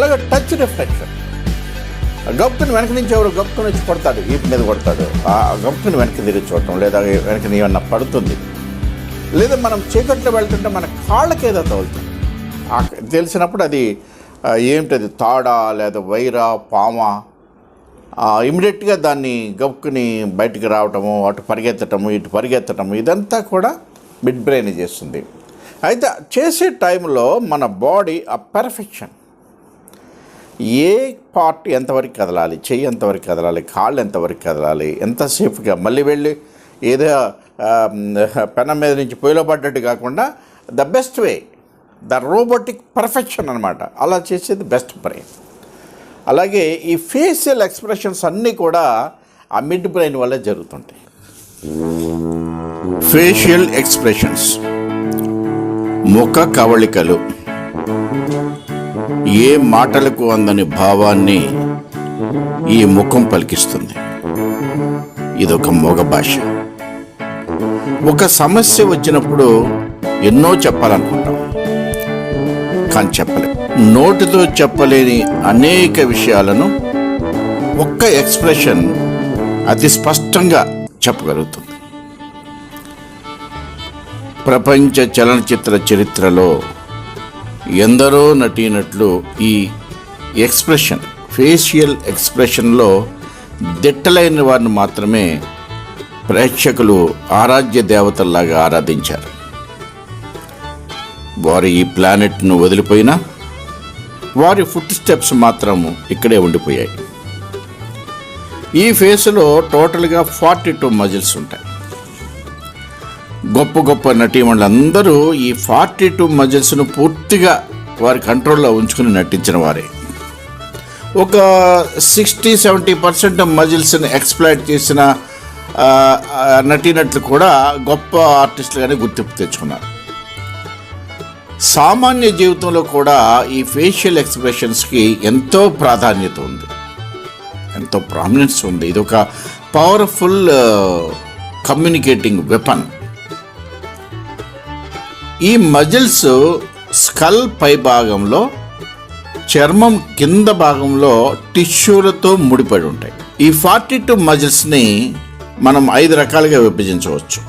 అలాగే touch reflection, గప్పుని వెనక నుంచి ఎవరు గప్పుని వచ్చి కొడతాడు, వీటి మీద కొడతాడు, ఆ గప్పుని వెనక్కి తిరిగి చూడటం, లేదా వెనక ఏమన్నా పడుతుంది, లేదా మనం చీకట్లో వెళ్తుంటే మన కాళ్ళకి ఏదో తగులుతుంది, తెలిసినప్పుడు అది ఏమిటది తాడా లేదా వైరా పామా, ఇమీడియట్గా దాన్ని గప్పుని బయటికి రావటము, అటు పరిగెత్తటము ఇటు పరిగెత్తటము, ఇదంతా కూడా మిడ్ బ్రెయిన్ చేస్తుంది. అయితే చేసే టైంలో మన బాడీ ఆ పెర్ఫెక్షన్, ఏ పార్ట్ ఎంతవరకు కదలాలి, చెయ్యి ఎంతవరకు కదలాలి, కాళ్ళు ఎంతవరకు కదలాలి, ఎంతసేపుగా మళ్ళీ వెళ్ళి ఏదో పెనం మీద నుంచి పొయ్యిలో పడ్డట్టు కాకుండా the best way, the robotic perfection అనమాట, అలా చేసేది బెస్ట్ బ్రెయిన్. అలాగే ఈ ఫేషియల్ ఎక్స్ప్రెషన్స్ అన్నీ కూడా ఆ మిడ్ బ్రెయిన్ వల్లే జరుగుతుంటాయి. ఫేషియల్ ఎక్స్ప్రెషన్స్, ముఖ కవళికలు, ఏ మాటలకు అందని భావాన్ని ఈ ముఖం పలికిస్తుంది. ఇదొక మగ భాష. ఒక సమస్య వచ్చినప్పుడు ఎన్నో చెప్పాలనుకుంటాం, కానీ చెప్పలేం. నోటితో చెప్పలేని అనేక విషయాలను ఒక్క ఎక్స్ప్రెషన్ అతి స్పష్టంగా చెప్పగలుగుతుంది. ప్రపంచ చలనచిత్ర చరిత్రలో ఎందరో నటీనటులు ఈ ఎక్స్ప్రెషన్, ఫేషియల్ ఎక్స్ప్రెషన్లో దిట్టలైన వారిని మాత్రమే ప్రేక్షకులు ఆరాధ్య దేవతల్లాగా ఆరాధించారు. వారు ఈ ప్లానెట్ను వదిలిపోయినా వారి ఫుట్ స్టెప్స్ మాత్రం ఇక్కడే ఉండిపోయాయి. ఈ ఫేస్లో టోటల్గా 42 మజిల్స్ ఉంటాయి. గొప్ప గొప్ప నటీమణులందరూ ఈ 42 మజిల్స్ను పూర్తిగా వారి కంట్రోల్లో ఉంచుకుని నటించిన వారే. ఒక 60-70% మజిల్స్ని ఎక్స్ప్లాయిట్ చేసిన నటీనటులు కూడా గొప్ప ఆర్టిస్టులుగానే గుర్తింపు తెచ్చుకున్నారు. సామాన్య జీవితంలో కూడా ఈ ఫేషియల్ ఎక్స్ప్రెషన్స్కి ఎంతో ప్రాధాన్యత ఉంది, ఎంతో ప్రామినెన్స్ ఉంది. ఇది ఒక పవర్ఫుల్ కమ్యూనికేటింగ్ వెపన్. ఈ మజిల్స్ స్కల్ పై భాగంలో, చర్మం కింద భాగంలో టిష్యూలతో ముడిపడి ఉంటాయి. ఈ 42 మజిల్స్ని మనం 5 రకాలుగా విభజించవచ్చు.